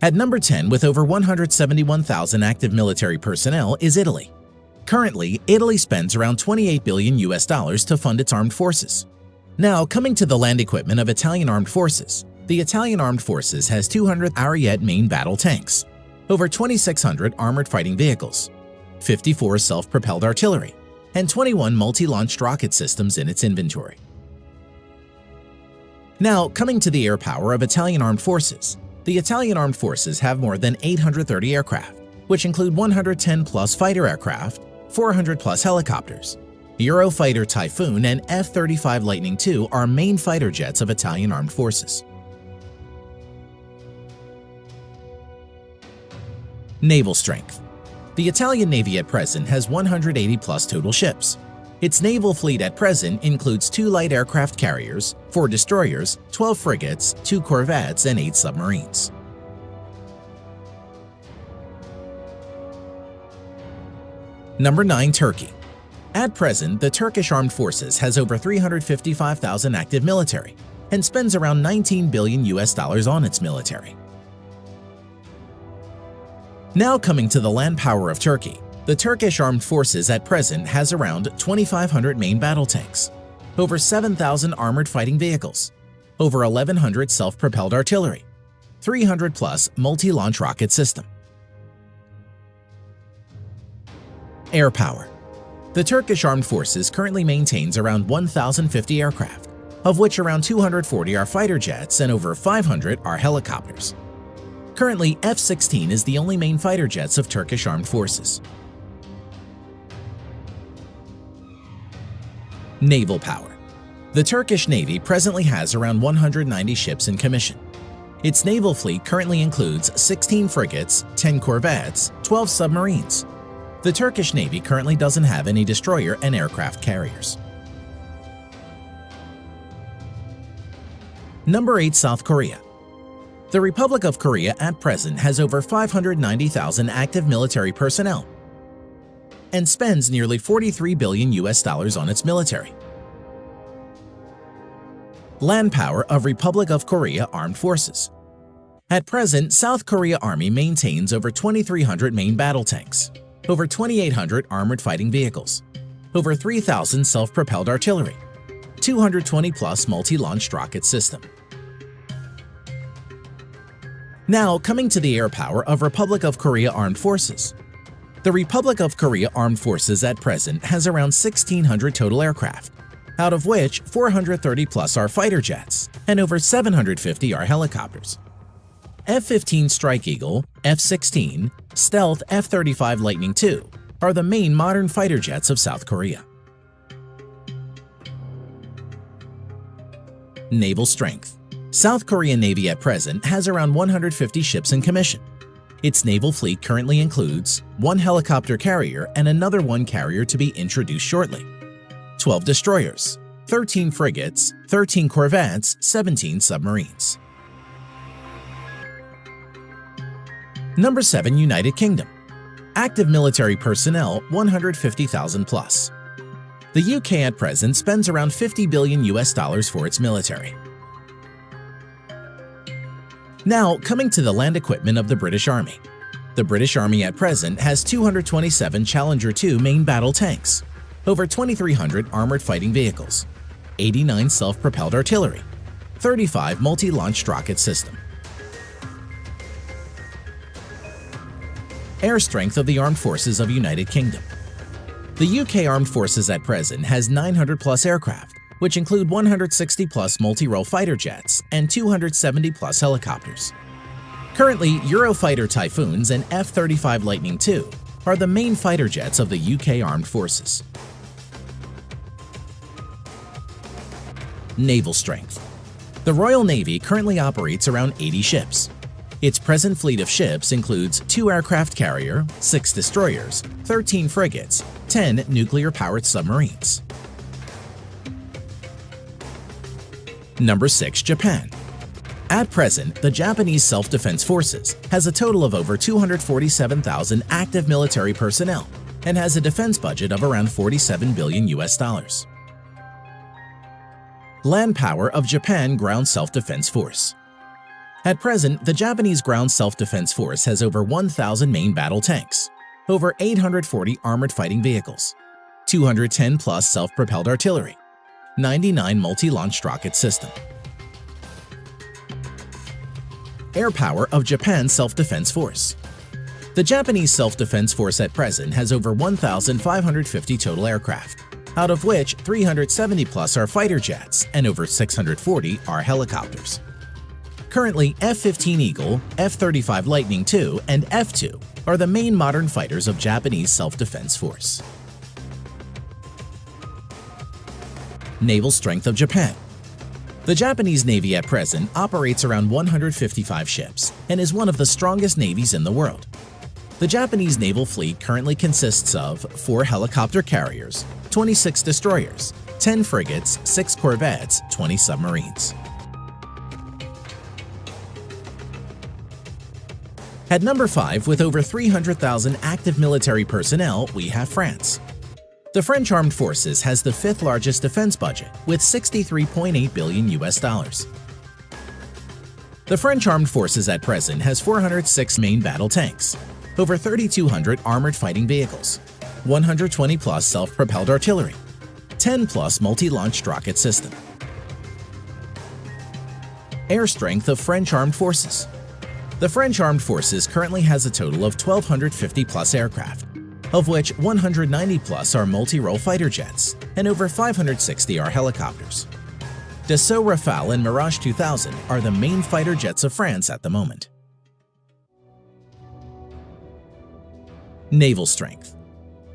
At number 10 with over 171,000 active military personnel is Italy. Currently, Italy spends around $28 billion to fund its armed forces. Now, coming to the land equipment of Italian armed forces, the Italian armed forces has 200 Ariete main battle tanks, over 2,600 armored fighting vehicles, 54 self-propelled artillery, and 21 multi-launched rocket systems in its inventory. Now, coming to the air power of Italian armed forces, the Italian armed forces have more than 830 aircraft, which include 110-plus fighter aircraft, 400-plus helicopters. Eurofighter Typhoon and F-35 Lightning II are main fighter jets of Italian armed forces. Naval strength. The Italian Navy at present has 180-plus total ships. Its naval fleet at present includes 2 light aircraft carriers, 4 destroyers, 12 frigates, 2 corvettes, and 8 submarines. Number 9. Turkey. At present, the Turkish Armed Forces has over 355,000 active military and spends around $19 billion on its military. Now coming to the land power of Turkey, the Turkish Armed Forces at present has around 2,500 main battle tanks, over 7,000 armored fighting vehicles, over 1,100 self-propelled artillery, 300-plus multi-launch rocket system. Air power. The Turkish Armed Forces currently maintains around 1,050 aircraft, of which around 240 are fighter jets and over 500 are helicopters. Currently, F-16 is the only main fighter jets of Turkish Armed Forces. Naval power. The Turkish Navy presently has around 190 ships in commission. Its naval fleet currently includes 16 frigates, 10 corvettes, 12 submarines. The Turkish Navy currently doesn't have any destroyer and aircraft carriers. Number 8. South Korea. The Republic of Korea at present has over 590,000 active military personnel and spends nearly $43 billion on its military. Land power of Republic of Korea Armed Forces. At present, South Korea Army maintains over 2,300 main battle tanks, over 2,800 armored fighting vehicles, over 3,000 self-propelled artillery, 220-plus multi-launched rocket system. Now, coming to the air power of Republic of Korea Armed Forces. The Republic of Korea Armed Forces at present has around 1,600 total aircraft, out of which 430-plus are fighter jets and over 750 are helicopters. F-15 Strike Eagle, F-16, Stealth F-35 Lightning II are the main modern fighter jets of South Korea. Naval strength. South Korean Navy at present has around 150 ships in commission. Its naval fleet currently includes 1 helicopter carrier and another 1 carrier to be introduced shortly, 12 destroyers, 13 frigates, 13 corvettes, 17 submarines. Number 7. United Kingdom. Active military personnel 150,000 plus. The UK at present spends around $50 billion for its military. Now, coming to the land equipment of the British Army. The British Army at present has 227 Challenger 2 main battle tanks, over 2,300 armored fighting vehicles, 89 self-propelled artillery, 35 multi-launched rocket system. Air strength of the Armed Forces of United Kingdom. The UK Armed Forces at present has 900-plus aircraft, which include 160-plus multi-role fighter jets and 270-plus helicopters. Currently, Eurofighter Typhoons and F-35 Lightning II are the main fighter jets of the UK Armed Forces. Naval strength. The Royal Navy currently operates around 80 ships. Its present fleet of ships includes 2 aircraft carrier, 6 destroyers, 13 frigates, 10 nuclear-powered submarines. Number 6. Japan. At present, the Japanese Self-Defense Forces has a total of over 247,000 active military personnel and has a defense budget of around $47 billion. Land power of Japan Ground Self-Defense Force. At present, the Japanese Ground Self-Defense Force has over 1,000 main battle tanks, over 840 armored fighting vehicles, 210-plus self-propelled artillery, 99 multi-launched rocket system. Air power of Japan's Self-Defense Force. The Japanese Self-Defense Force at present has over 1,550 total aircraft, out of which 370-plus are fighter jets and over 640 are helicopters. Currently, F-15 Eagle, F-35 Lightning II, and F-2 are the main modern fighters of Japanese Self-Defense Force. Naval strength of Japan. The Japanese Navy at present operates around 155 ships and is one of the strongest navies in the world. The Japanese naval fleet currently consists of 4 helicopter carriers, 26 destroyers, 10 frigates, 6 corvettes, 20 submarines. At number 5, with over 300,000 active military personnel, we have France. The French Armed Forces has the 5th largest defense budget with $63.8 billion. The French Armed Forces at present has 406 main battle tanks, over 3,200 armored fighting vehicles, 120-plus self-propelled artillery, 10-plus multi-launched rocket system. Air strength of French Armed Forces. The French Armed Forces currently has a total of 1,250-plus aircraft, of which 190-plus are multi-role fighter jets and over 560 are helicopters. Dassault Rafale and Mirage 2000 are the main fighter jets of France at the moment. Naval strength.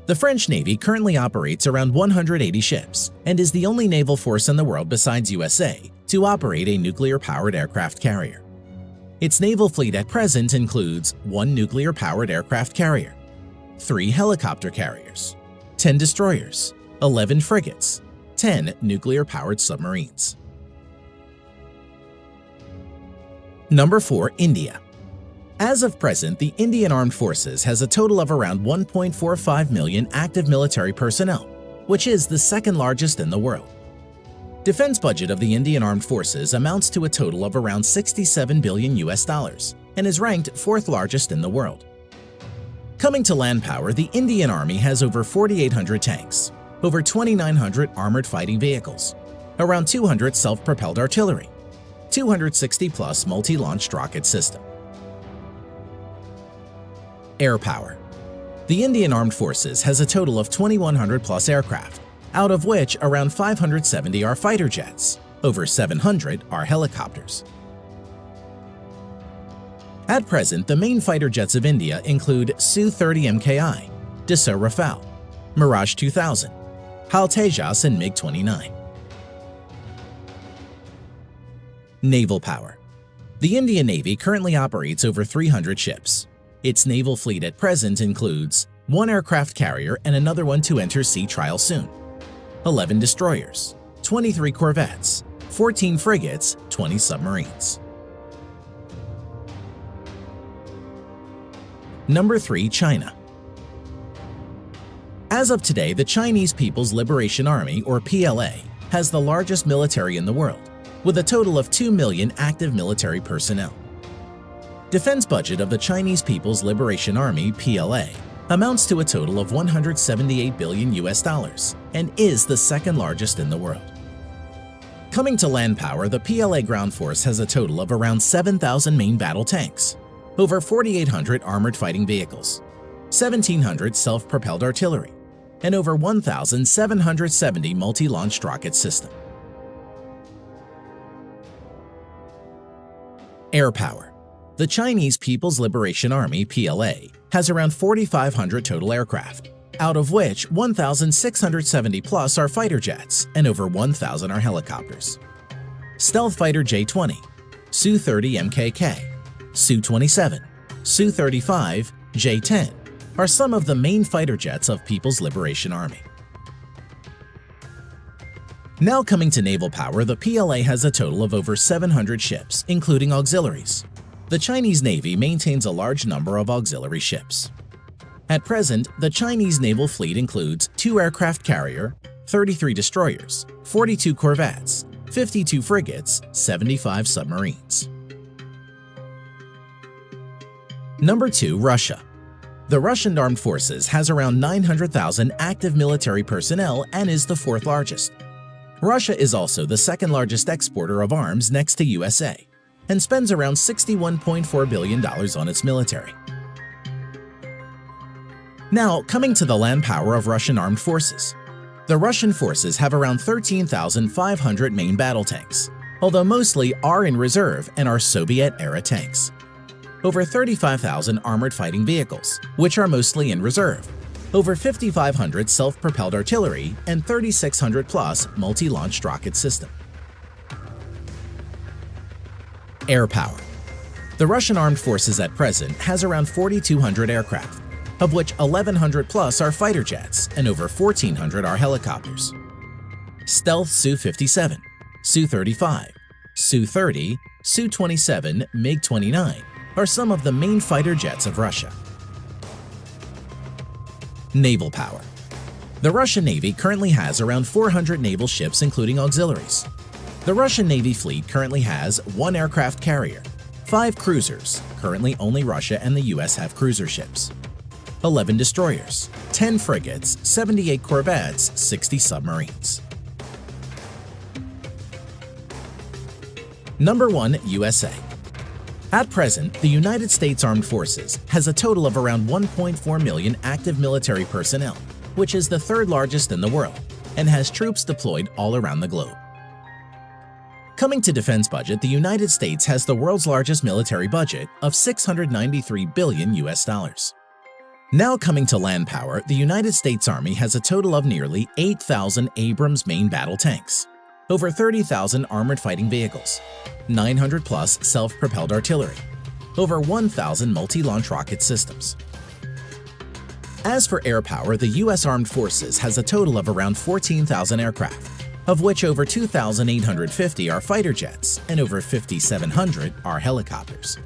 The French Navy currently operates around 180 ships and is the only naval force in the world besides USA to operate a nuclear-powered aircraft carrier. Its naval fleet at present includes 1 nuclear-powered aircraft carrier, 3 helicopter carriers, 10 destroyers, 11 frigates, 10 nuclear-powered submarines. Number 4. India. As of present, the Indian Armed Forces has a total of around 1.45 million active military personnel, which is the 2nd largest in the world. Defense budget of the Indian Armed Forces amounts to a total of around $67 billion and is ranked 4th largest in the world. Coming to land power, the Indian Army has over 4,800 tanks, over 2,900 armored fighting vehicles, around 200 self-propelled artillery, 260-plus multi-launched rocket system. Air power. The Indian Armed Forces has a total of 2,100-plus aircraft, out of which around 570 are fighter jets, over 700 are helicopters. At present, the main fighter jets of India include Su-30 MKI, Dassault Rafale, Mirage 2000, HAL Tejas and MiG-29. Naval power. The Indian Navy currently operates over 300 ships. Its naval fleet at present includes 1 aircraft carrier and another one to enter sea trial soon, 11 destroyers, 23 corvettes, 14 frigates, 20 submarines. Number 3. China. As of today, the Chinese People's Liberation Army, or PLA, has the largest military in the world, with a total of 2 million active military personnel. Defense budget of the Chinese People's Liberation Army, PLA, amounts to a total of $178 billion and is the 2nd largest in the world. Coming to land power, the PLA ground force has a total of around 7,000 main battle tanks, over 4,800 armored fighting vehicles, 1,700 self-propelled artillery, and over 1,770 multi-launched rocket system. Air power. The Chinese People's Liberation Army, PLA, has around 4,500 total aircraft, out of which 1,670-plus are fighter jets and over 1,000 are helicopters. Stealth fighter J-20, Su-30 MKK, Su-27, Su-35, J-10 are some of the main fighter jets of People's Liberation Army. Now coming to naval power, the PLA has a total of over 700 ships, including auxiliaries. The Chinese Navy maintains a large number of auxiliary ships. At present, the Chinese naval fleet includes 2 aircraft carrier, 33 destroyers, 42 corvettes, 52 frigates, 75 submarines. Number 2. Russia. The Russian Armed Forces has around 900,000 active military personnel and is the 4th largest. Russia is also the 2nd largest exporter of arms next to USA and spends around $61.4 billion on its military. Now, coming to the land power of Russian armed forces. The Russian forces have around 13,500 main battle tanks, although mostly are in reserve and are Soviet-era tanks. Over 35,000 armored fighting vehicles, which are mostly in reserve. Over 5,500 self-propelled artillery and 3,600 plus multi-launched rocket system. Air power. The Russian armed forces at present has around 4,200 aircraft, of which 1,100 plus are fighter jets and over 1,400 are helicopters. Stealth Su-57, Su-35, Su-30, Su-27, MiG-29 are some of the main fighter jets of Russia. Naval power. The Russian Navy currently has around 400 naval ships including auxiliaries. The Russian Navy fleet currently has 1 aircraft carrier, 5 cruisers, currently only Russia and the US have cruiser ships, 11 destroyers, 10 frigates, 78 corvettes, 60 submarines. Number 1. USA. At present, the United States Armed Forces has a total of around 1.4 million active military personnel, which is the 3rd largest in the world, and has troops deployed all around the globe. Coming to defense budget, the United States has the world's largest military budget of $693 billion. Now coming to land power, the United States Army has a total of nearly 8,000 Abrams main battle tanks, over 30,000 armored fighting vehicles, 900 plus self-propelled artillery, over 1,000 multi-launch rocket systems. As for air power, the U.S. Armed Forces has a total of around 14,000 aircraft, of which over 2,850 are fighter jets and over 5,700 are helicopters.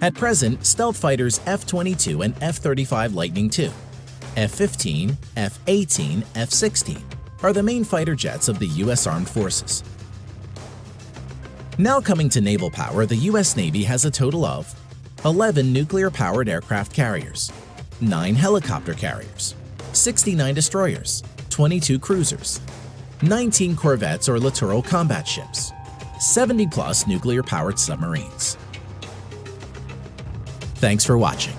At present, stealth fighters F-22 and F-35 Lightning II, F-15, F-18, F-16 are the main fighter jets of the U.S. Armed Forces. Now coming to naval power, the U.S. Navy has a total of 11 nuclear-powered aircraft carriers, 9 helicopter carriers, 69 destroyers, 22 cruisers, 19 corvettes or littoral combat ships, 70 plus nuclear-powered submarines. Thanks for watching.